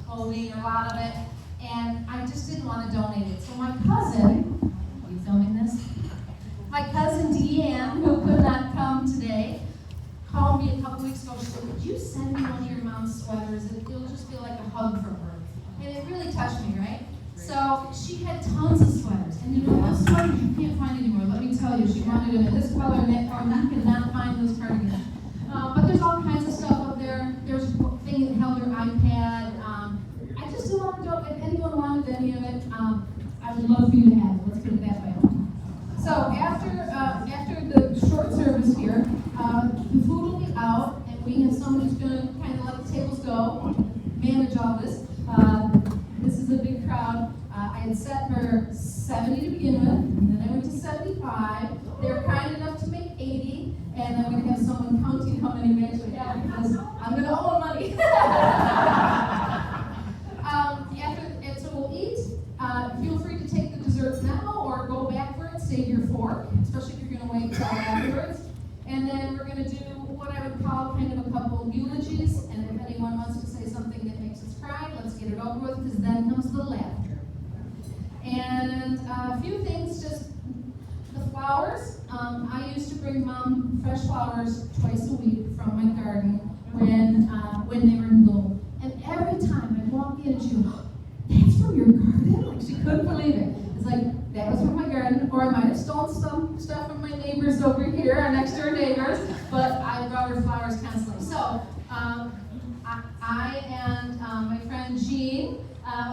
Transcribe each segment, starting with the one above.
clothing, a lot of it, and I just didn't want to donate it. So my cousin, are you filming this? My cousin Deanne, who could not come today, called me a couple weeks ago. She said, "Would you send me one of your mom's sweaters? It'll just feel like a hug from her." And it really touched me, right? So she had tons of sweaters. And you know, those sweaters you can't find anymore. Let me tell you, she wanted them in this color and that color. You cannot find those cardigans. But there's all kinds of stuff up there. There's a thing that held her iPad. I just didn't want to do it. If anyone wanted any of it, I would love for you to have it. Let's put it that way. So after the short service here, the food will be out, and we have someone who's going to kind of let the tables go, manage all this. This is a big crowd. I had set for 70 to begin with, and then I went to 75. They were kind enough to make 80, and I'm going to have someone counting how many we actually have because I'm going to owe money. And so we'll eat. Feel free to take the dessert now or go back for it, save your fork, especially if you're going to wait until afterwards. And then we're going to do what I would call kind of a couple of eulogies, and if anyone wants to say something that makes us cry, let's get it over with, because then comes the laughter. And a few things, just the flowers. I used to bring Mom fresh flowers twice a week from my garden when they were in bloom. And every time I'd walk in, she'd go, "That's from your garden?" Like, she couldn't believe it. It's like, that was from my garden, or I might have stolen some stuff from my neighbors over here, our next door neighbors, but I brought her flowers constantly. So, I and my friend Jean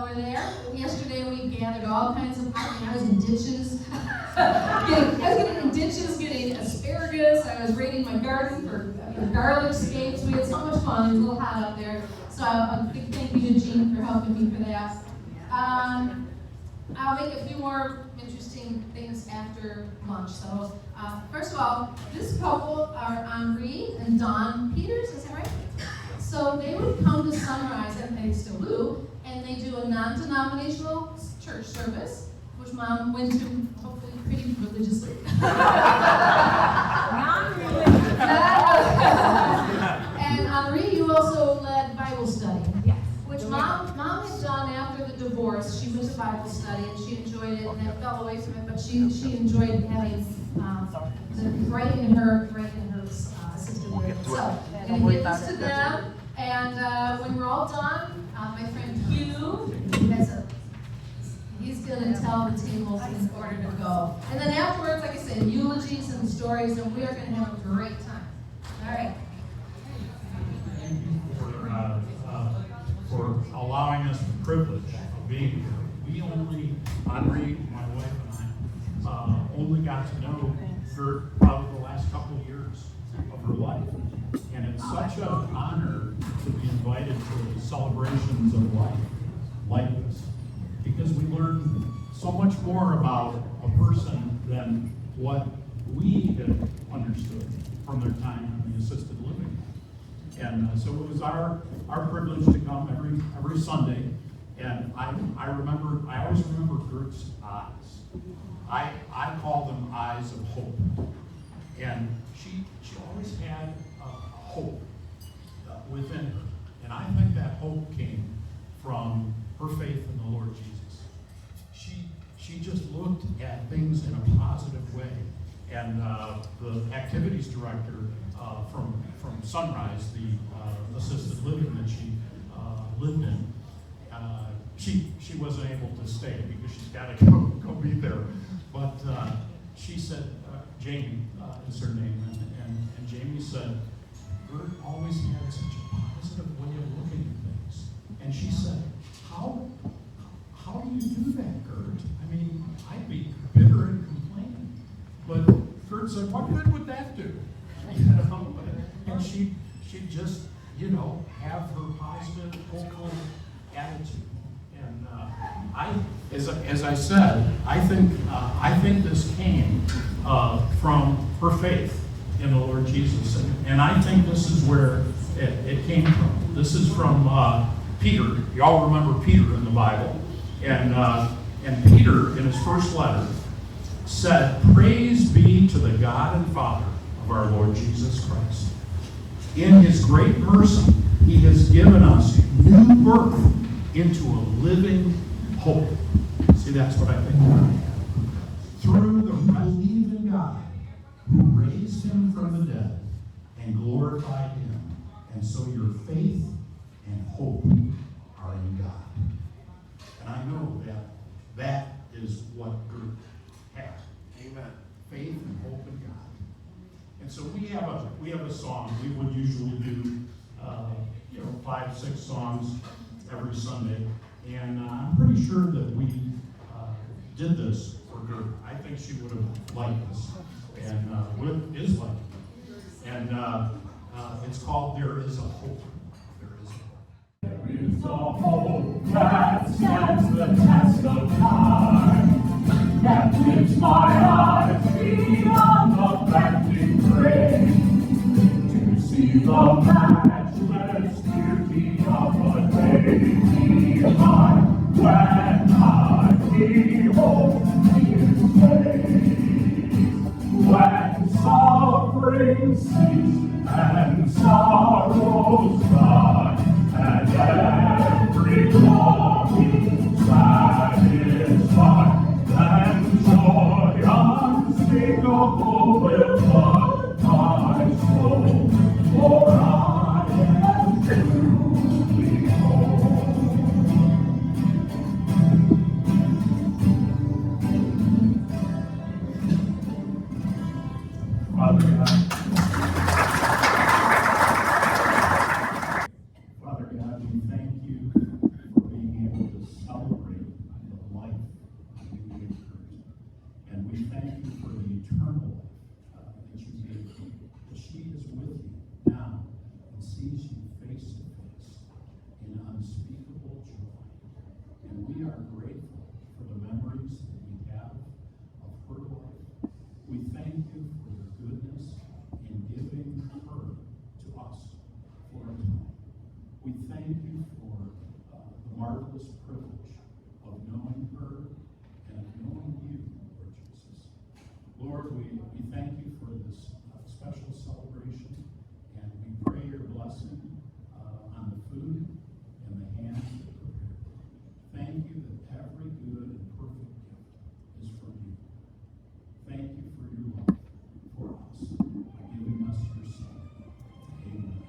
over there, yesterday we gathered all kinds of, I was in ditches, getting asparagus, I was raiding my garden for garlic scapes. We had so much fun, it was a little hot up there. So a big thank you to Jean for helping me for that. I'll make a few more interesting things after lunch. So first of all, this couple are Henri and Don Peters, is that right? So they would come to Sunrise, and they still do, and they do a non-denominational church service, which Mom went to hopefully pretty religiously. Non-religious. And Henri, you also led Bible study. Yes. Which Mom had done after the divorce. She went to Bible study and she enjoyed it, and then fell away from it. But she enjoyed having right in her assisted living. So I'm going to give this to them, and when we're all done, my friend Hugh, he's going to tell the tables in order to go. And then afterwards, like I said, eulogies and stories, and we are going to have a great time. All right. For allowing us the privilege of being here. We only, Henri, my wife and I, only got to know her probably the last couple of years of her life. And it's such an honor to be invited to celebrations of life like this, because we learn so much more about a person than what we had understood from their time in the assisted living. And so it was our privilege to come every Sunday. And I always remember Gert's eyes. I call them eyes of hope. And she always had hope within her. And I think that hope came from her faith in the Lord Jesus. She just looked at things in a positive way. And the activities director from Sunrise, the assisted living that she lived in, she wasn't able to stay because she's got to go be there. But she said, Jamie is her name, and Jamie said, Gert always had such a positive way of looking at things. And she said, how do you do that, Gert? I mean, I'd be bitter and complaining. But Gert said, what good would that do? And she'd just, have her positive, hopeful attitude. And as I said, I think this came from her faith in the Lord Jesus, and I think this is where it came from. This is from Peter. You all remember Peter in the Bible, and Peter in his first letter said, "Praise be to the God and Father of our Lord Jesus Christ. In his great mercy, he has given us new birth into a living hope. See, that's what I think we're going to have. Through the believe in God, who raised him from the dead and glorified him. And so your faith and hope are in God. And I know that that is what Gert has. Amen. Faith and hope in God. And so we have a song. We would usually do 5, 6 songs every Sunday. And I'm pretty sure that we did this for Gert. I think she would have liked this. And is like it. And it's called There Is a Hope. There is a Hope. There is a hope that stands the test of time, that lifts my eyes beyond the bending grave, to see the matchless beauty of a day behind when I behold his face. When suffering cease and sorrows gone, and every longing satisfied, then joy unspeakable will flood my soul, for I am truly whole. Father God, we thank you for being able to celebrate the life that you gave her. And we thank you for the eternal life that you gave her. That she is with you now and sees you face to face in unspeakable joy. And we are grateful for the memories that we have of her life. We thank you for the goodness in giving her to us for a time. We thank you for the marvelous privilege of knowing her and of knowing you, Lord Jesus. Lord, we thank you for this special celebration, and we pray your blessing on the food and the hands that prepare. Thank you that every good and perfect gift is from you. Thank you for your love for us, by giving us your Son. Amen.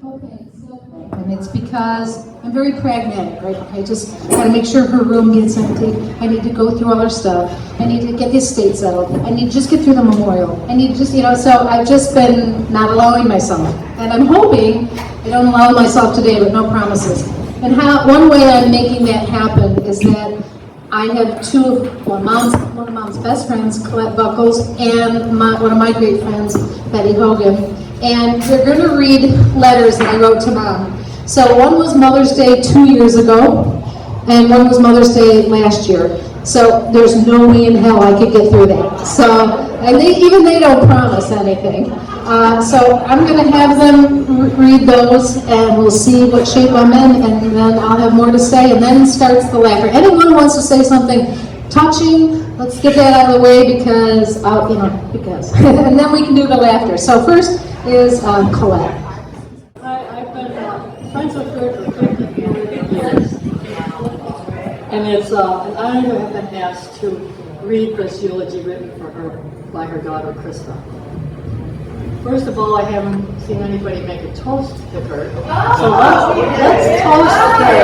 Okay, so, and it's because I'm very pragmatic, right? I just gotta make sure her room gets empty. I need to go through all her stuff. I need to get the estate settled. I need to just get through the memorial. I need to just, so I've just been not allowing myself. And I'm hoping I don't allow myself today, but no promises. And one way I'm making that happen is that I have one of Mom's best friends, Colette Buckles, and one of my great friends, Betty Hogan. And they're going to read letters that I wrote to Mom. So one was Mother's Day 2 years ago, and one was Mother's Day last year. So there's no way in hell I could get through that. So, and they don't promise anything. So I'm going to have them read those, and we'll see what shape I'm in, and then I'll have more to say, and then starts the laughter. Anyone who wants to say something touching, let's get that out of the way because, and then we can do the laughter. So first is Colette. I've been friends with her for 54 years, and it's an honor to have been asked to read this eulogy written for her by her daughter, Krista. First of all, I haven't seen anybody make a toast to her, so let's toast her.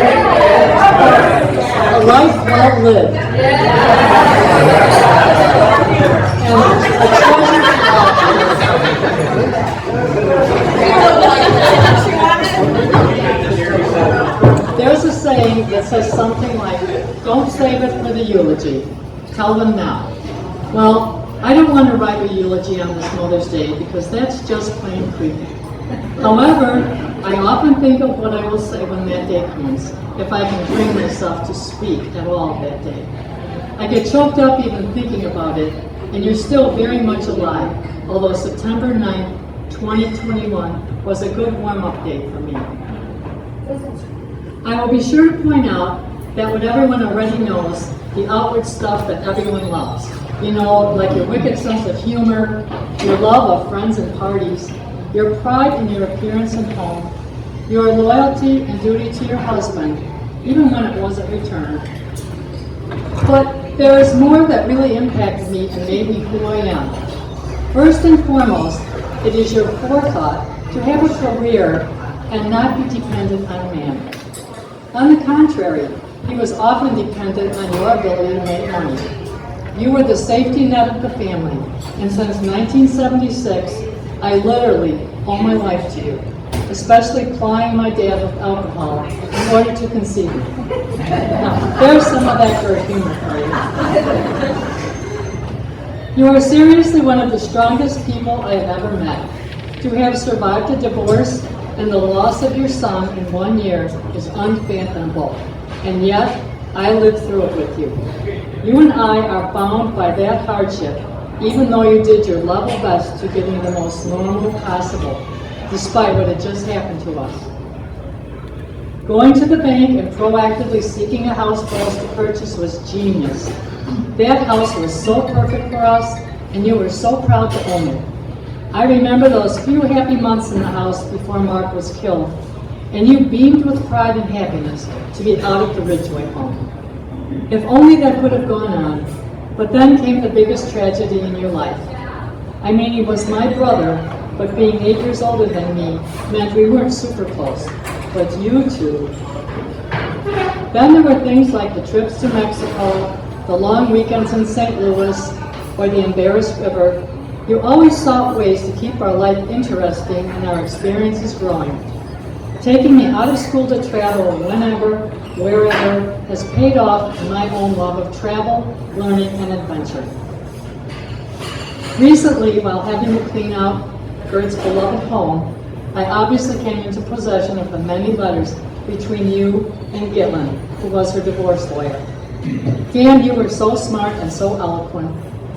A life well lived. And a treasure There's a saying that says something like, don't save it for the eulogy, tell them now. Well, I don't want to write a eulogy on this Mother's Day because that's just plain creepy. However, I often think of what I will say when that day comes, if I can bring myself to speak at all that day. I get choked up even thinking about it, and you're still very much alive, although September 9th, 2021 was a good warm-up day for me. I will be sure to point out that what everyone already knows, the outward stuff that everyone loves. You know, like your wicked sense of humor, your love of friends and parties, your pride in your appearance and home, your loyalty and duty to your husband, even when it wasn't returned. But there is more that really impacted me and made me who I am. First and foremost, it is your forethought to have a career and not be dependent on a man. On the contrary, he was often dependent on your ability to make money. You were the safety net of the family, and since 1976, I literally owe my life to you, especially plying my dad with alcohol in order to conceive me. Now, there's some of that Gert humor for you. You are seriously one of the strongest people I have ever met. To have survived a divorce and the loss of your son in 1 year is unfathomable, and yet I lived through it with you. You and I are bound by that hardship, even though you did your level best to give me the most normal possible, despite what had just happened to us. Going to the bank and proactively seeking a house for us to purchase was genius. That house was so perfect for us, and you were so proud to own it. I remember those few happy months in the house before Mark was killed, and you beamed with pride and happiness to be out of the Ridgeway home. If only that could have gone on, but then came the biggest tragedy in your life. I mean, he was my brother, but being 8 years older than me meant we weren't super close, but you two. Then there were things like the trips to Mexico, the long weekends in St. Louis, or the embarrassed river. You always sought ways to keep our life interesting and our experiences growing. Taking me out of school to travel whenever, wherever, has paid off in my own love of travel, learning, and adventure. Recently, while having to clean out Gert's beloved home, I obviously came into possession of the many letters between you and Gitlin, who was her divorce lawyer. Dan, you were so smart and so eloquent.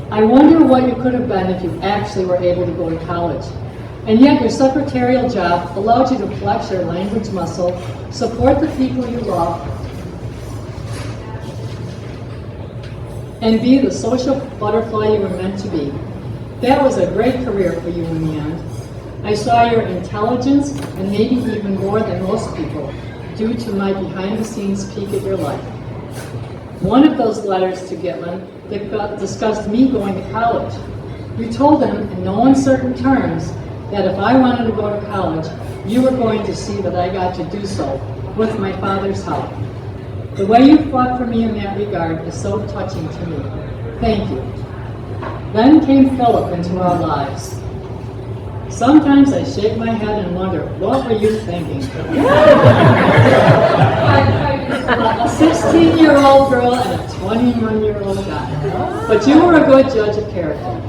I wonder what you could have been if you actually were able to go to college. And yet your secretarial job allowed you to flex your language muscle, support the people you love, and be the social butterfly you were meant to be. That was a great career for you in the end. I saw your intelligence, and maybe even more than most people, due to my behind-the-scenes peek at your life. One of those letters to Gitlin discussed me going to college. You told him in no uncertain terms that if I wanted to go to college, you were going to see that I got to do so with my father's help. The way you fought for me in that regard is so touching to me. Thank you. Then came Philip into our lives. Sometimes I shake my head and wonder, what were you thinking? A 16-year-old girl and a 21-year-old guy. But you were a good judge of character.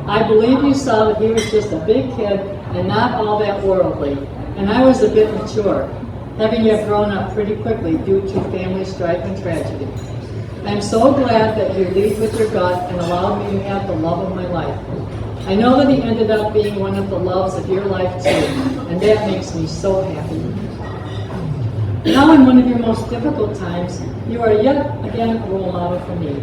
I believe you saw that he was just a big kid and not all that worldly, and I was a bit mature, having yet grown up pretty quickly due to family strife and tragedy. I'm so glad that you lead with your gut and allowed me to have the love of my life. I know that he ended up being one of the loves of your life too, and that makes me so happy. Now in one of your most difficult times, you are yet again a role model for me.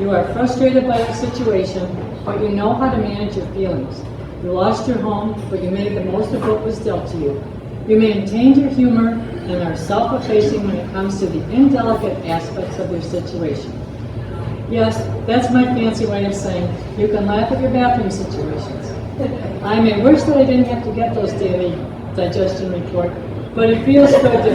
You are frustrated by your situation, but you know how to manage your feelings. You lost your home, but you made the most of what was dealt to you. You maintained your humor and are self-effacing when it comes to the indelicate aspects of your situation. Yes, that's my fancy way of saying you can laugh at your bathroom situations. I may wish that I didn't have to get those daily digestion reports, but it feels good to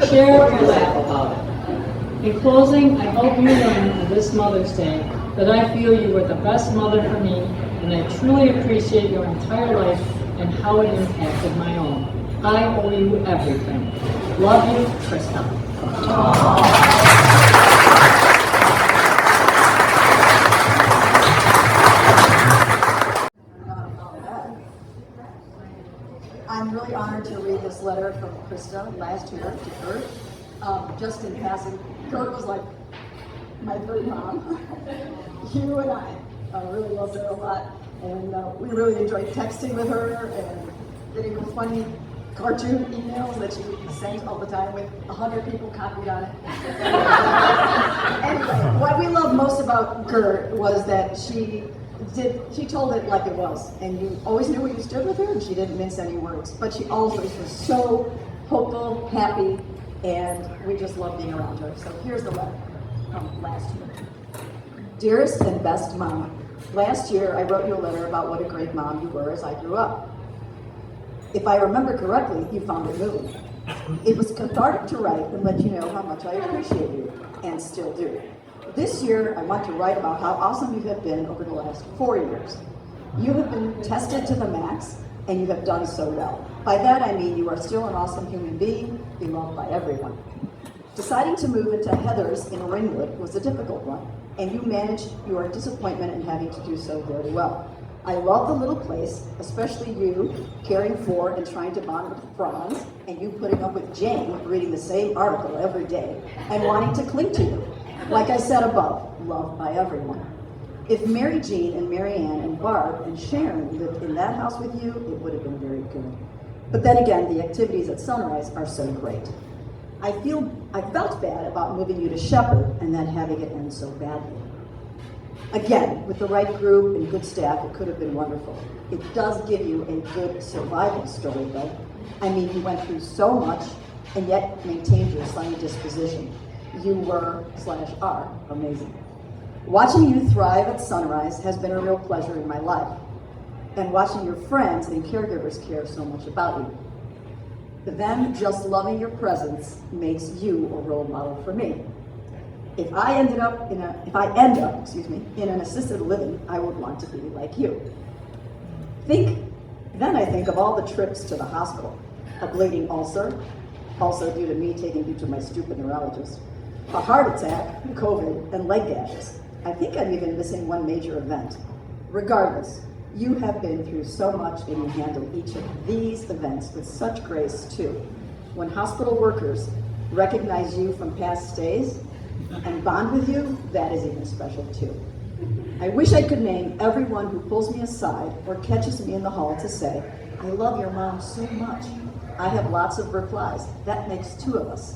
share or laugh about it. In closing, I hope you learn on this Mother's Day that I feel you were the best mother for me, and I truly appreciate your entire life and how it impacted my own. I owe you everything. Love you, Krista. I'm really honored to read this letter from Krista last year to Gert. Just in passing, Gert was like my third mom. You and I really loved her a lot, and we really enjoyed texting with her and getting her funny cartoon emails that she sent all the time with 100 people copied on it. Anyway, what we loved most about Gert was that she told it like it was, and you always knew where you stood with her, and she didn't mince any words. But she always was so hopeful, happy, and we just loved being around her. So here's the letter from last year. Dearest and best Mom, last year I wrote you a letter about what a great mom you were as I grew up. If I remember correctly, you found it moving. It was cathartic to write and let you know how much I appreciate you, and still do. This year, I want to write about how awesome you have been over the last 4 years. You have been tested to the max, and you have done so well. By that I mean you are still an awesome human being, beloved by everyone. Deciding to move into Heather's in Ringwood was a difficult one, and you managed your disappointment in having to do so very well. I love the little place, especially you caring for and trying to bond with Franz, and you putting up with Jane reading the same article every day and wanting to cling to you. Like I said above, loved by everyone. If Mary Jean and Mary Ann and Barb and Sharon lived in that house with you, it would have been very good. But then again, the activities at Sunrise are so great. I felt bad about moving you to Shepherd and then having it end so badly. Again, with the right group and good staff, it could have been wonderful. It does give you a good survival story, though. I mean, you went through so much and yet maintained your sunny disposition. You were/are amazing. Watching you thrive at Sunrise has been a real pleasure in my life, and watching your friends and caregivers care so much about you. Them just loving your presence makes you a role model for me. If I end up in an assisted living, I would want to be like you. Then I think of all the trips to the hospital, a bleeding ulcer, also due to me taking you to my stupid neurologist, a heart attack, COVID, and leg gashes. I think I'm even missing one major event. Regardless, you have been through so much and you handle each of these events with such grace too. When hospital workers recognize you from past stays and bond with you, that is even special too. I wish I could name everyone who pulls me aside or catches me in the hall to say, I love your mom so much. I have lots of replies. That makes 2 of us.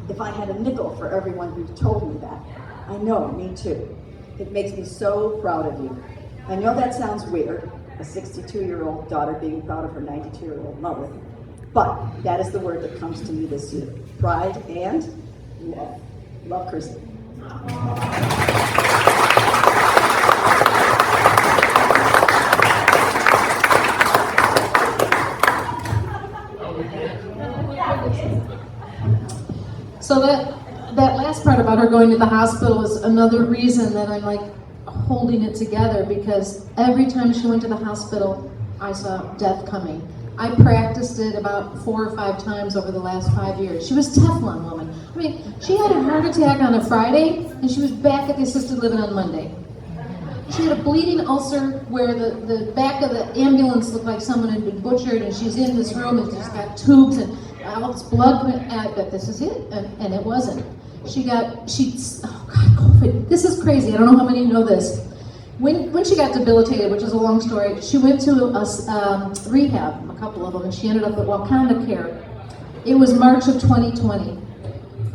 If I had a nickel for everyone who told me that, I know, me too. It makes me so proud of you. I know that sounds weird, a 62-year-old daughter being proud of her 92-year-old mother, but that is the word that comes to me this year. Pride and love. Love, Chrissy. So that last part about her going to the hospital is another reason that I'm like holding it together, because every time she went to the hospital, I saw death coming. I practiced it about 4 or 5 times over the last 5 years. She was Teflon woman. I mean, she had a heart attack on a Friday, and she was back at the assisted living on Monday. She had a bleeding ulcer where the back of the ambulance looked like someone had been butchered, and she's in this room and she's got tubes and all this blood went out, but this is it, and it wasn't. Oh God, COVID. This is crazy. I don't know how many know this. When she got debilitated, which is a long story, she went to a rehab, a couple of them, and she ended up at Wakanda Care. It was March of 2020.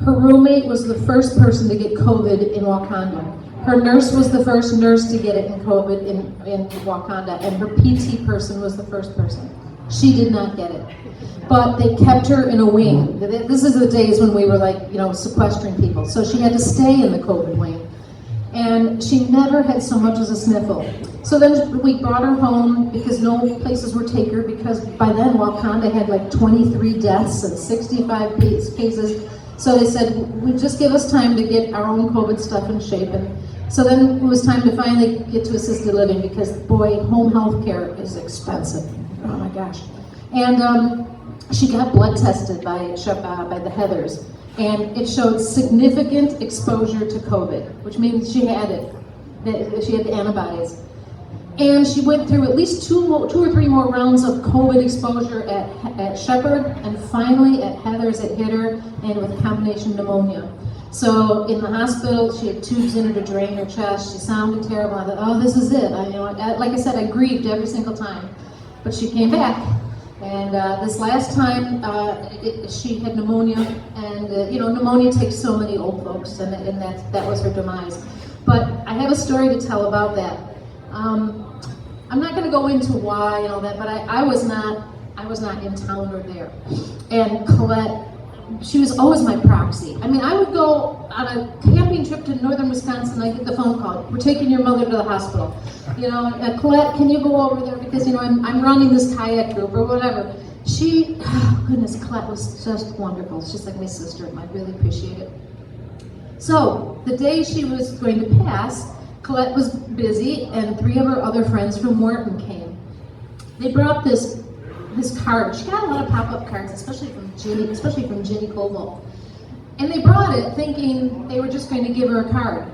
Her roommate was the first person to get COVID in Wakanda. Her nurse was the first nurse to get it in COVID in Wakanda, and her PT person was the first person. She did not get it. But they kept her in a wing. This is the days when we were sequestering people. So she had to stay in the COVID wing. And she never had so much as a sniffle. So then we brought her home because no places would take her, because by then Wakanda had like 23 deaths and 65 cases. So they said, just give us time to get our own COVID stuff in shape. And so then it was time to finally get to assisted living, because boy, home health care is expensive. Oh my gosh. And she got blood tested by the Heathers, and it showed significant exposure to COVID, which means she had it. She had the antibodies. And she went through at least two or three more rounds of COVID exposure at Shepherd, and finally at Heather's it hit her, and with combination pneumonia. So in the hospital, she had tubes in her to drain her chest. She sounded terrible. I thought, oh, this is it. Like I said, I grieved every single time. But she came back, And this last time, she had pneumonia, and pneumonia takes so many old folks, and that was her demise. But I have a story to tell about that. I'm not going to go into why and all that, but I was not in town or there. And Colette, she was always my proxy. I mean, I would go on a camping trip to northern Wisconsin, I get the phone call, we're taking your mother to the hospital. Colette, can you go over there, because I'm running this kayak group or whatever. Goodness, Colette was just wonderful. It's just like my sister, and I really appreciate it. So, the day she was going to pass, Colette was busy, and 3 of her other friends from Morton came. They brought this card. She got a lot of pop-up cards, especially from Ginny Koval. And they brought it thinking they were just going to give her a card.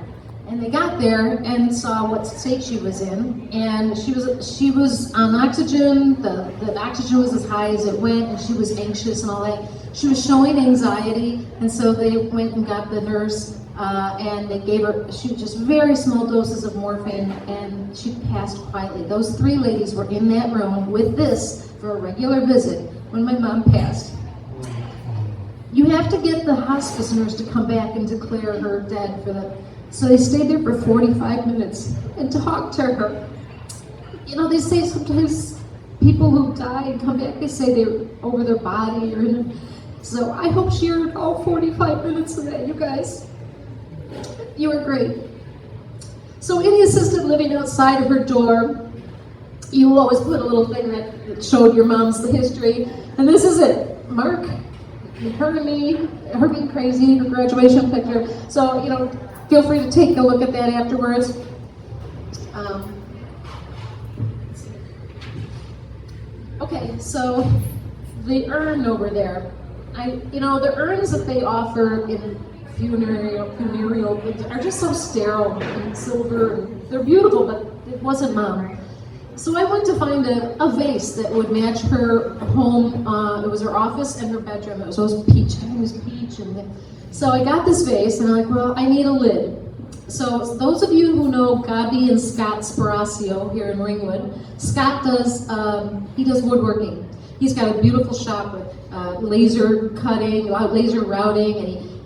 And they got there and saw what state she was in, and she was on oxygen. The oxygen was as high as it went, and she was anxious and all that. She was showing anxiety, and so they went and got the nurse, and they gave her just very small doses of morphine, and she passed quietly. Those 3 ladies were in that room with this for a regular visit when my mom passed. You have to get the hospice nurse to come back and declare her dead for the. So they stayed there for 45 minutes and talked to her. They say sometimes people who die and come back, they say they're over their body so I hope she heard all 45 minutes of that, you guys. You were great. So in the assisted living outside of her door, you always put a little thing that showed your mom's the history. And this is it. Mark, her and me, her being crazy, her graduation picture. So, feel free to take a look at that afterwards. Okay, so the urn over there. The urns that they offer in funereal are just so sterile and silver. And they're beautiful, but it wasn't Mom. So I went to find a vase that would match her home. It was her office and her bedroom. It was peach. I think it was peach. So I got this vase, and I'm like, well, I need a lid. So those of you who know Gabi and Scott Sparacio here in Ringwood, Scott does woodworking. He's got a beautiful shop with laser cutting, laser routing,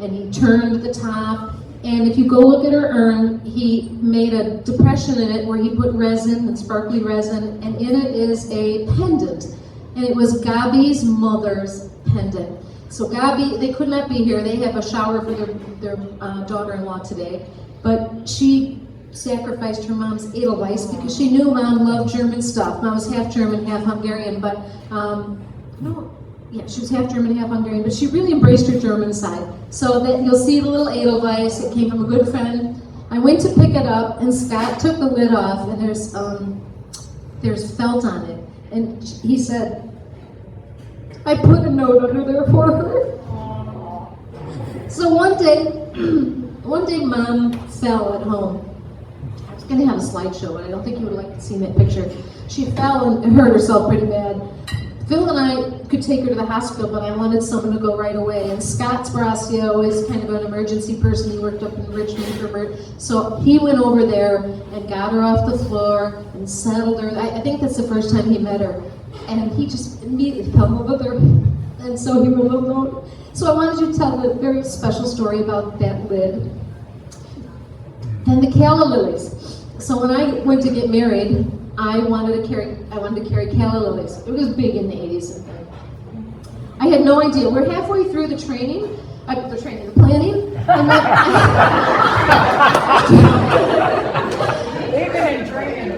and he turned the top. And if you go look at her urn, he made a depression in it where he put resin and sparkly resin, and in it is a pendant. And it was Gabi's mother's pendant. So Gabi, they could not be here. They have a shower for their daughter-in-law today. But she sacrificed her mom's Edelweiss because she knew Mom loved German stuff. Mom was half German, half Hungarian, but she was half German, half Hungarian, but she really embraced her German side. So that you'll see the little Edelweiss. It came from a good friend. I went to pick it up, and Scott took the lid off, and there's felt on it. And he said, I put a note under there for her. So one day Mom fell at home. I was going to have a slideshow, but I don't think you would like to see that picture. She fell and hurt herself pretty bad. Phil and I could take her to the hospital, but I wanted someone to go right away. And Scott Sparacio is kind of an emergency person. He worked up in Richmond for Bert. So he went over there and got her off the floor and settled her. I think that's the first time he met her. And he just immediately fell in love with her. And so he wrote a note. So I wanted you to tell a very special story about that lid. And the calla lilies. So when I went to get married, I wanted to carry calla lilies. It was big in the 80s. I had no idea. We're halfway through the planning, and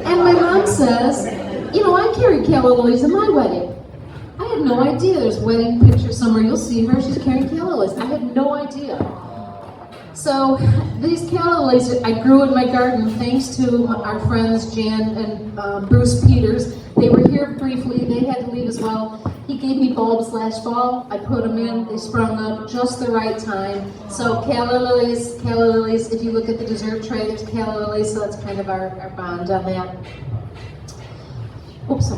and my mom says, I carried calla lilies in my wedding. I had no idea. There's a wedding picture somewhere. You'll see her. She's carrying calla lilies. I had no idea. So these calla lilies I grew in my garden thanks to our friends Jan and Bruce Peters. They were here briefly. They had to leave as well. He gave me bulbs last fall. I put them in. They sprung up just the right time. So calla lilies. If you look at the dessert tray, there's calla lilies. So that's kind of our bond on that. Oops.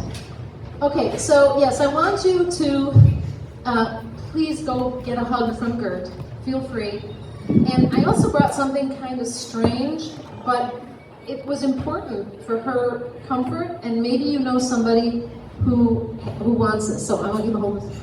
Okay. So yes, I want you to please go get a hug from Gert. Feel free. And I also brought something kind of strange, but it was important for her comfort, and maybe you know somebody who wants this. So I want you to hold this.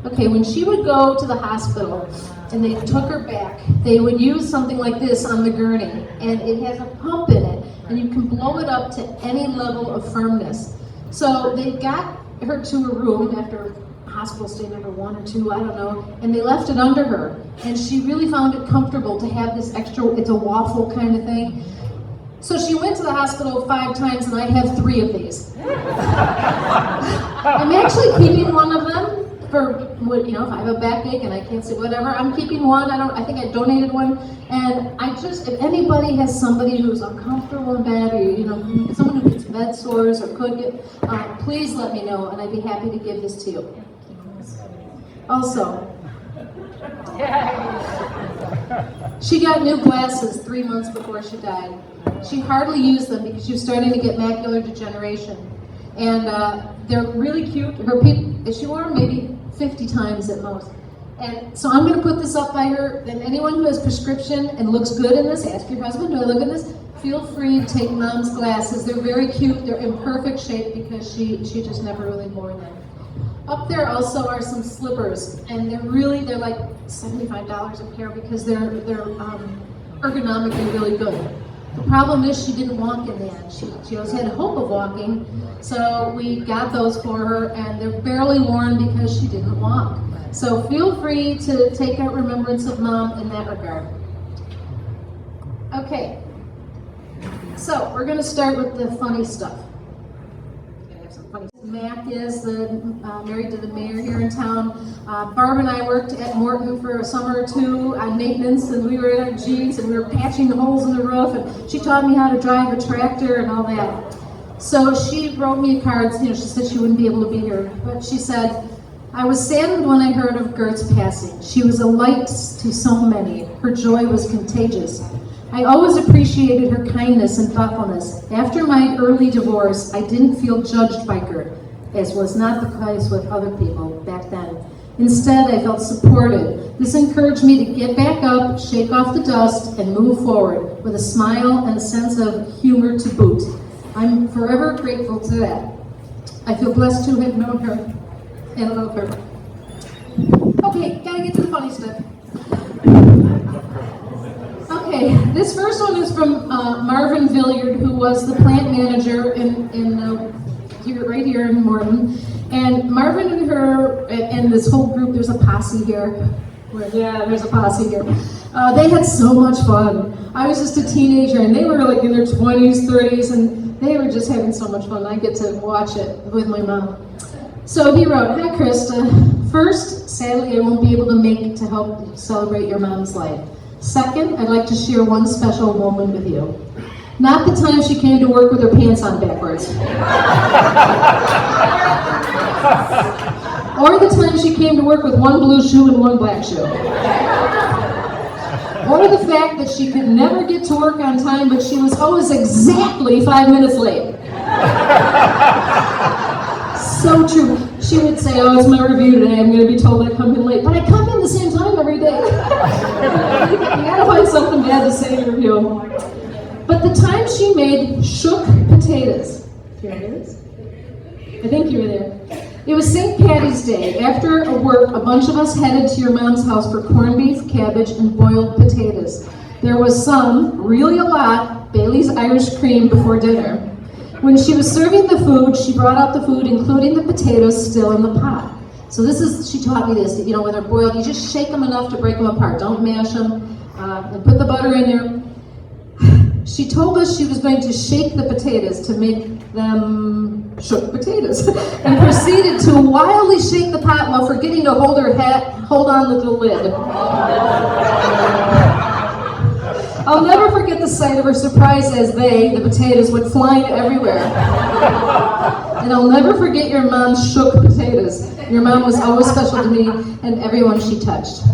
Okay, when she would go to the hospital and they took her back, they would use something like this on the gurney, and it has a pump in it, and you can blow it up to any level of firmness. So they got her to a room after hospital stay number 1 or 2, I don't know, and they left it under her, and she really found it comfortable to have this extra, it's a waffle kind of thing. So she went to the hospital 5 times, and I have 3 of these. I'm actually keeping one of them for, if I have a backache and I can't say whatever, I'm keeping one. I think I donated one. And if anybody has somebody who's uncomfortable in bed, or someone who gets bed sores or could get, please let me know, and I'd be happy to give this to you. Also, she got new glasses 3 months before she died. She hardly used them because she was starting to get macular degeneration. And they're really cute. She wore them maybe 50 times at most. And so I'm going to put this up by her. And anyone who has prescription and looks good in this, ask your husband, do I look in this? Feel free to take Mom's glasses. They're very cute. They're in perfect shape because she just never really wore them. Up there also are some slippers, and they're like $75 a pair because they're ergonomically really good. The problem is she didn't walk in the end. She always had hope of walking, so we got those for her, and they're barely worn because she didn't walk. So feel free to take out remembrance of Mom in that regard. Okay, so we're going to start with the funny stuff. Mac is married to the mayor here in town. Barb and I worked at Morton for a summer or 2 on maintenance, and we were in our Jeeps and we were patching the holes in the roof, and she taught me how to drive a tractor and all that. So she wrote me a card. She said she wouldn't be able to be here, but she said, "I was saddened when I heard of Gert's passing. She was a light to so many. Her joy was contagious. I always appreciated her kindness and thoughtfulness. After my early divorce, I didn't feel judged by Gert, as was not the case with other people back then. Instead, I felt supported. This encouraged me to get back up, shake off the dust, and move forward with a smile and a sense of humor to boot. I'm forever grateful to that. I feel blessed to have known her and love her." Okay, gotta get to the funny stuff. Okay, this first one is from Marvin Villiard, who was the plant manager right here in Morton. And Marvin and her, and this whole group, there's a posse here. There's a posse here. They had so much fun. I was just a teenager, and they were like in their 20s, 30s, and they were just having so much fun. I get to watch it with my mom. So he wrote, "Hi, Krista. First, sadly, I won't be able to make it to help celebrate your mom's life. Second, I'd like to share one special moment with you. Not the time she came to work with her pants on backwards. Or the time she came to work with one blue shoe and one black shoe. Or the fact that she could never get to work on time, but she was always exactly 5 minutes late. So true. She would say, "Oh, it's my review today. I'm going to be told I come in late. But I come in the same time every day." You got to find something bad to say in your review. But the time she made shook potatoes. Here it is. I think you were there. It was St. Patty's Day. After work, a bunch of us headed to your mom's house for corned beef, cabbage, and boiled potatoes. There was some, really a lot, Bailey's Irish cream before dinner. When she was serving the food, she brought out the food, including the potatoes still in the pot. So she taught me this, when they're boiled, you just shake them enough to break them apart. Don't mash them, and put the butter in there. She told us she was going to shake the potatoes to make them shook potatoes, and proceeded to wildly shake the pot while forgetting to hold on to the lid. I'll never forget the sight of her surprise as the potatoes, went flying everywhere. And I'll never forget your mom's shook potatoes. Your mom was always special to me and everyone she touched.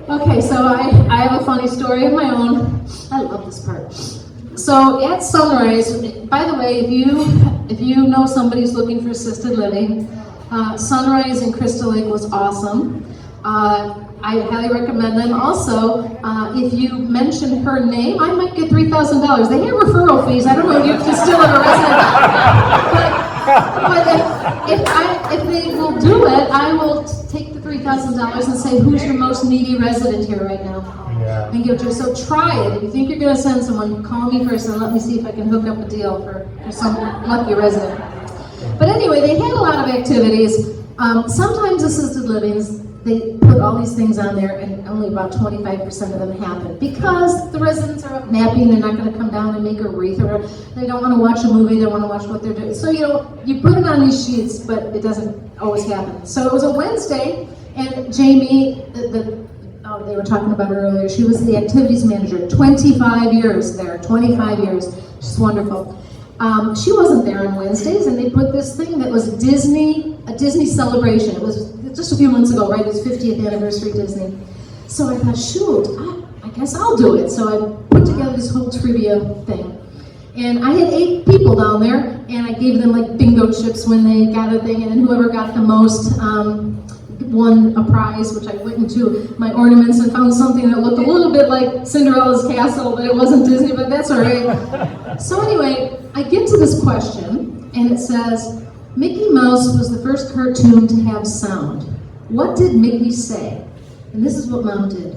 Okay, so I have a funny story of my own. I love this part. So at sunrise, by the way, if you know somebody's looking for assisted living, Sunrise in Crystal Lake was awesome. I highly recommend them. Also, if you mention her name, I might get $3,000. They have referral fees. I don't know if you can still have a resident. But if they will do it, I will take the $3,000 and say, who's your most needy resident here right now? Yeah. And give it to her. So try it. If you think you're going to send someone, call me first and let me see if I can hook up a deal for some lucky resident. But anyway, they had a lot of activities. Sometimes assisted livings, they put all these things on there and only about 25% of them happen because the residents are up napping, they're not going to come down and make a wreath, or they don't want to watch a movie, they want to watch what they're doing. So, you put it on these sheets, but it doesn't always happen. So it was a Wednesday, and Jamie, they were talking about her earlier, she was the activities manager, 25 years there, 25 years, she's wonderful. She wasn't there on Wednesdays, and they put this thing that was a Disney celebration. It was just a few months ago, right? It was 50th anniversary Disney. So I thought, shoot, I guess I'll do it. So I put together this whole trivia thing. And I had 8 people down there, and I gave them like bingo chips when they got a thing, and then whoever got the most won a prize, which I went into my ornaments and found something that looked a little bit like Cinderella's castle, but it wasn't Disney, but that's all right. So anyway, I get to this question, and it says, Mickey Mouse was the first cartoon to have sound. What did Mickey say? And this is what Mom did.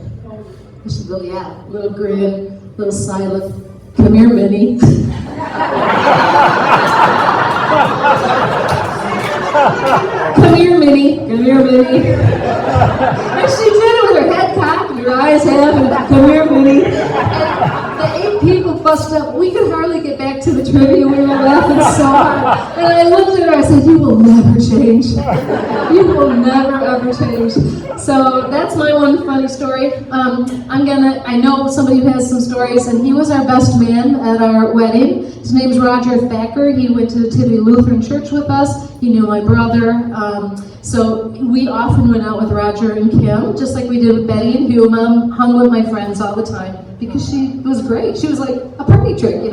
She said, little grin, little sigh, look, come here, Minnie. Come here, Minnie. Come here, Minnie. And she did it with her head cocked and her eyes half, and come here, Minnie. And the 8 people bust up. We could hardly get back to the trivia. We were laughing so hard. And I looked at her, I said, you will never change. You will never, ever change. So that's my one funny story. I know somebody who has some stories, and he was our best man at our wedding. His name's Roger Thacker. He went to the Tivoli Lutheran Church with us. He knew my brother. So we often went out with Roger and Kim, just like we did with Betty and Hugh. Mom hung with my friends all the time because she was great. She was like a party trick,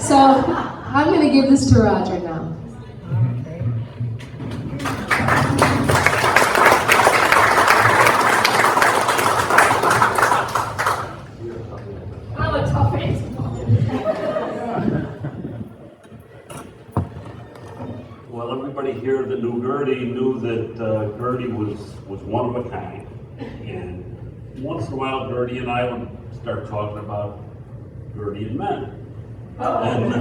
So I'm going to give this to Roger now. I'm a tough ass. Well, everybody here that knew Gertie knew that Gertie was one of a kind. And once in a while, Gertie and I would start talking about Gertie and men. And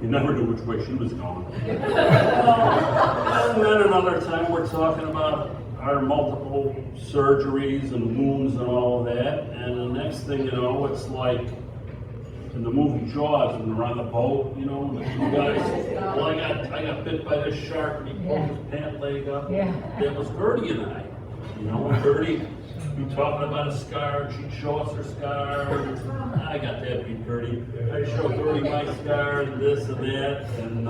you never knew which way she was going. And then another time, we're talking about our multiple surgeries and wounds and all of that. And the next thing you know, it's like in the movie Jaws, when they're on the boat, the two guys, well, I got bit by this shark, and he pulled his pant leg up. Yeah. That was Gertie and I. And Gertie, we talking about a scar, and she'd show us her scar. I got that beat, Gertie. I showed Gertie my scar, and this and that, and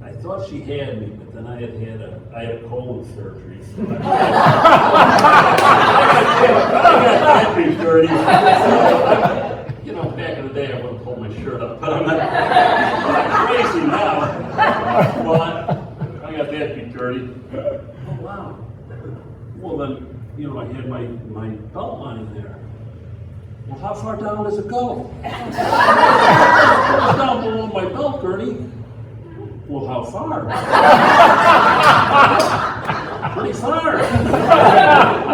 I thought she had me, but then I had a colon surgery. So I got that beat, Gertie. Back in the day, I would have pulled my shirt up, but I'm not crazy now. But I got that beat, Gertie. Oh, wow. Well, then, I had my belt line there. Well, how far down does it go? It's down below my belt, Gertie. Well, how far? Pretty far.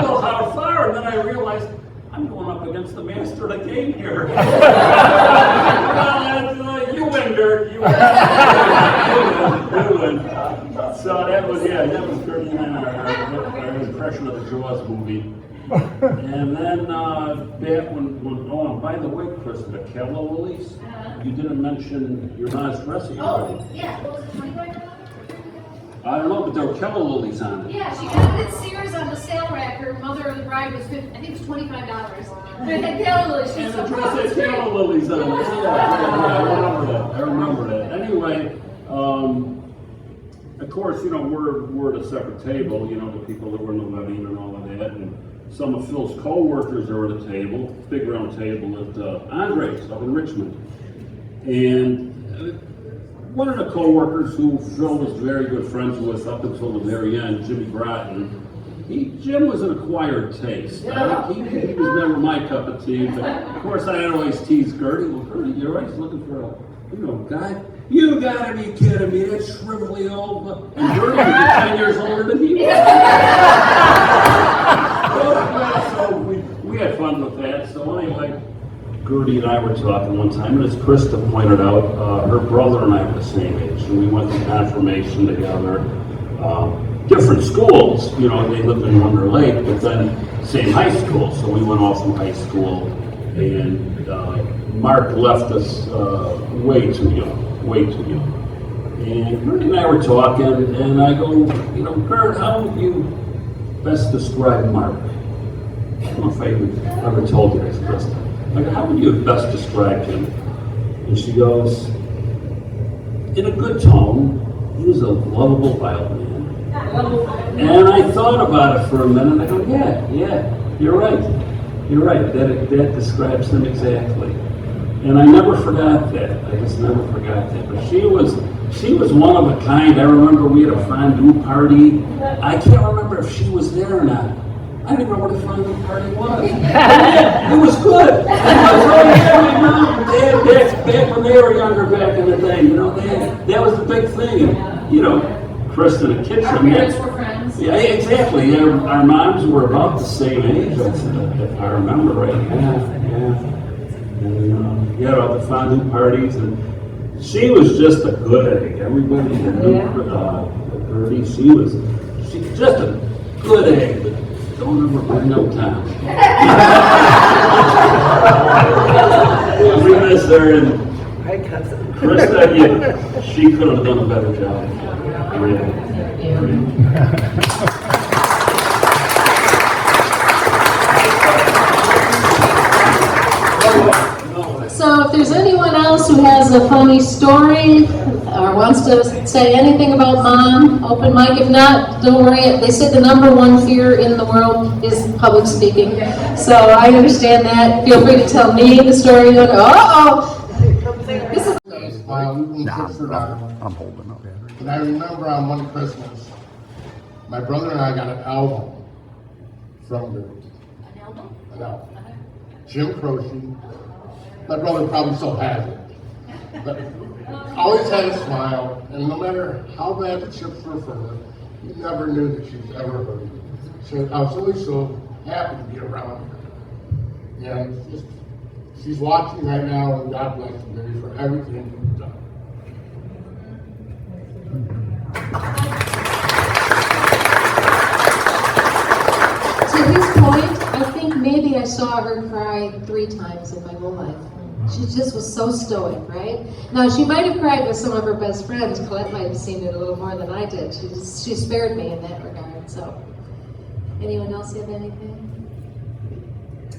Well, how far? And then I realized I'm going up against the master of the game here. Well, you win, Gert. You win. So that was Gertie and our impression of the Jaws movie. And then back when and by the way, Chris, the Kella lilies, you didn't mention your mom's dress. Oh, yeah. What was it, $25? I don't know, but there were Kella lilies on it. Yeah, she got it at Sears on the sale rack. Her mother of the bride was I think it was $25. But it had Kella lilies. She And was the so dress proud. had Kella lilies on it. I remember that. Anyway, of course, we're at a separate table, the people that were in the wedding and all of that. And some of Phil's co-workers are at a table, big round table at Andre's up in Richmond. And one of the co-workers who Phil was very good friends with up until the very end, Jimmy Bratton, Jim was an acquired taste. He was never my cup of tea, but of course I always tease Gertie. Well, Gertie, you're always looking for a guy. You gotta be kidding me, that's shrivelly old. And Gertie was 10 years older than he was. So we had fun with that. So anyway, Gertie and I were talking one time, and as Krista pointed out, her brother and I were the same age, and we went to confirmation together. Different schools, they lived in Wonder Lake, but then same high school, so we went off from high school, and Mark left us way too young. And Gertie and I were talking, and I go, Gert, how would you best describe Mark? I don't know if I ever told you this, Krista. Like, how would you best describe him? And she goes, in a good tone, he was a lovable wild man. And I thought about it for a minute. I go, yeah, you're right. That describes him exactly. And I never forgot that. I just never forgot that. But she was one of a kind. I remember we had a fondue party. I can't remember if she was there or not. I don't even remember what the fondue party was. It was good. My mom and dad, back when they were younger back in the day, that was the big thing. And, Krista in the kitchen. Our parents were friends. Yeah, exactly. Yeah, our moms were about the same age, if I remember right. Yeah. And all the fondue parties, and she was just a good egg. Everybody that knew Gertie, she was just a good egg, but don't ever bring no time. We miss her, and Krista, she could have done a better job. Really. So if there's anyone else who has a funny story or wants to say anything about Mom, open mic. If not, don't worry. They say the #1 fear in the world is public speaking. So I understand that. Feel free to tell me the story. This is I'm holding up. And I remember on one Christmas, my brother and I got an album from Gert. an album. An album. Jim Croce. My brother probably still has it. But always had a smile, and no matter how bad the chips were for her, you never knew that she was ever hurting. So I was always so happy to be around her. And she's watching right now, and God bless you, Mary, for everything you've done. To his point, I think maybe I saw her cry 3 times in my whole life. She just was so stoic, right? Now, she might have cried with some of her best friends. Colette might have seen it a little more than I did. She spared me in that regard, so. Anyone else have anything?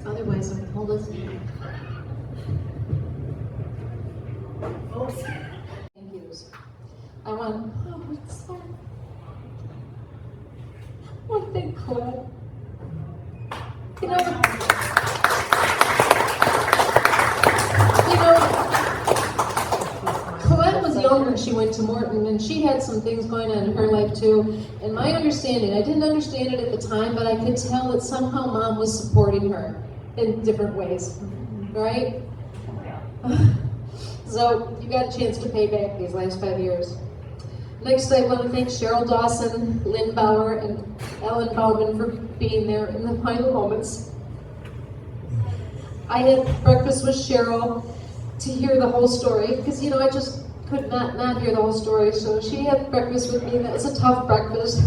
Otherwise, I'm hold us. Thank yous. I want, what's that? I want to thank Colette. Colette was younger and she went to Morton, and she had some things going on in her life too. And my understanding, I didn't understand it at the time, but I could tell that somehow Mom was supporting her in different ways, right? So you got a chance to pay back these last 5 years. Next, I want to thank Cheryl Dawson, Lynn Bauer, and Ellen Bauman for being there in the final moments. I had breakfast with Cheryl to hear the whole story, because I just could not hear the whole story, so she had breakfast with me. That was a tough breakfast.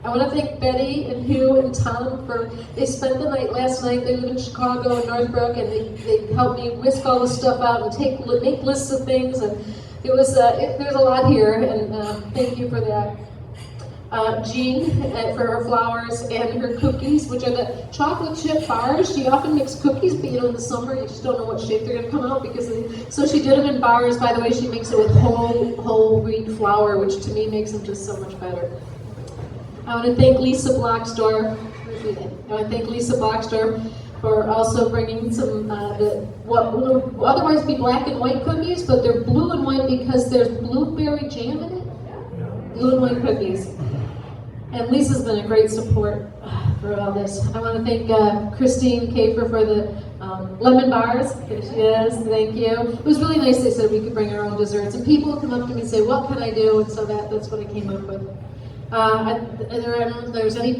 I want to thank Betty and Hugh and Tom they spent the night last night. They live in Chicago and Northbrook, and they helped me whisk all the stuff out and make lists of things, and it was there's a lot here, and thank you for that. Jean for her flowers and her cookies, which are the chocolate chip bars. She often makes cookies, but in the summer you just don't know what shape they're going to come out so she did them in bars. By the way, she makes it with whole wheat flour, which to me makes them just so much better. I want to thank Lisa Blocksdorf. for also bringing some, what would otherwise be black and white cookies, but they're blue and white because there's blueberry jam in it. Blue and white cookies. And Lisa's been a great support for all this. I want to thank Christine Kaefer for the lemon bars. There she is, thank you. It was really nice they said we could bring our own desserts. And people would come up to me and say, what can I do? And so that's what I came up with. There's a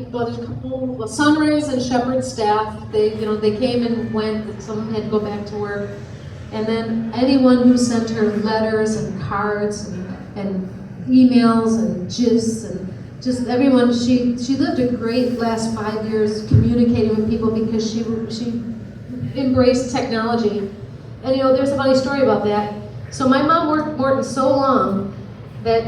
couple, Sunrise and Shepherd staff, they came and went, some had to go back to work. And then anyone who sent her letters and cards and emails and GIFs and just everyone, she lived a great last 5 years communicating with people because she embraced technology. And there's a funny story about that. So my mom worked at Morton so long that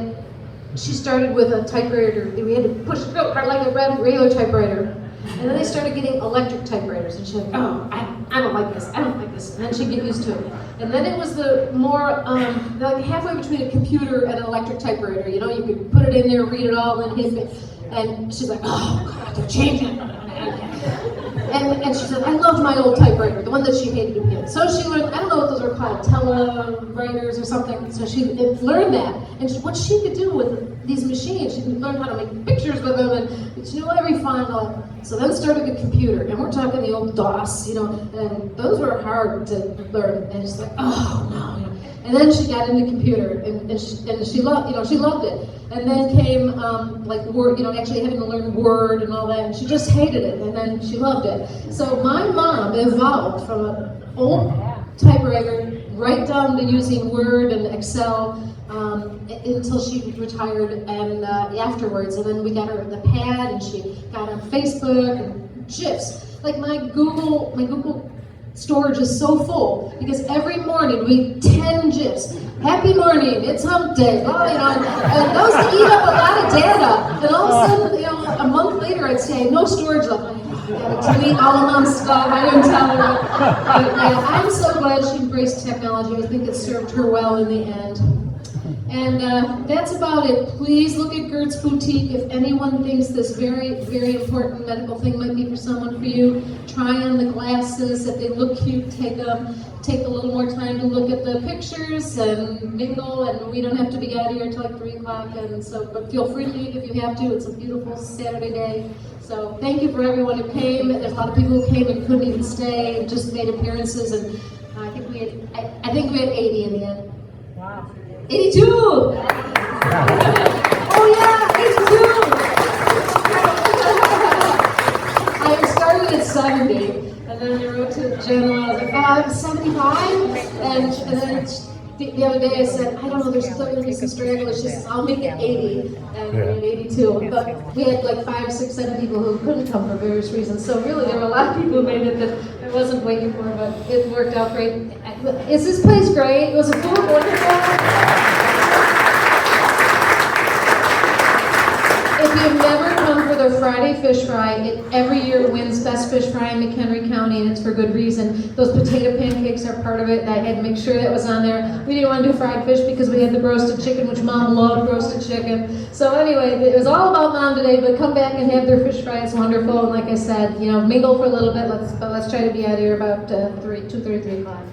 she started with a typewriter. We had to push it real hard like a regular typewriter. And then they started getting electric typewriters, and she's like, oh, I don't like this, I don't like this. And then she'd get used to it. And then it was the more, like halfway between a computer and an electric typewriter. You could put it in there, read it all, and hit it. And she's like, oh, God, they're changing. And she said, I loved my old typewriter, the one that she hated to get. So she learned, I don't know what those are called, telewriters or something. So she learned that. And what she could do with these machines, she learned how to make pictures with them, and she knew every file. So then started the computer, and we're talking the old DOS, and those were hard to learn. And she's like, oh no. And then she got into computer, and she loved, she loved it. And then came like Word, actually having to learn Word and all that, and she just hated it, and then she loved it. So my mom evolved from an old typewriter right down to using Word and Excel until she retired, and afterwards. And then we got her the pad, and she got on Facebook and GIFs. Like my Google storage is so full because every morning we 10 GIFs. Happy morning, it's hump day. Oh, and those eat up a lot of data. And all of a sudden, a month later, I'd say no storage left. I gotta delete all of mom's stuff. I didn't tell her. But I'm so glad she embraced technology. I think it served her well in the end. And that's about it. Please look at Gert's Boutique. If anyone thinks this very, very important medical thing might be for someone for you, try on the glasses. If they look cute, take them. Take a little more time to look at the pictures and mingle. And we don't have to be out of here until like 3 o'clock. And so, but feel free to leave if you have to. It's a beautiful Saturday day. So thank you for everyone who came. There's a lot of people who came and couldn't even stay and just made appearances. And I think we had 80 in the end. Wow. 82! Oh yeah, 82! I started at 70, and then I wrote to Jen and I was like, I'm 75? And then the other day I said, I don't know, there's still going to be some stragglers. She says, I'll make it 80, and we had 82. But we had like 5, 6, 7 people who couldn't come for various reasons. So really there were a lot of people who made it that I wasn't waiting for, but it worked out great. Is this place great? Was the food wonderful? If you've never come for their Friday fish fry, it every year wins Best Fish Fry in McHenry County, and it's for good reason. Those potato pancakes are part of it. I had to make sure that was on there. We didn't want to do fried fish because we had the roasted chicken, which Mom loved roasted chicken. So anyway, it was all about Mom today, but come back and have their fish fry. It's wonderful. And like I said, mingle for a little bit. Let's try to be out of here about 2:30, 3 o'clock.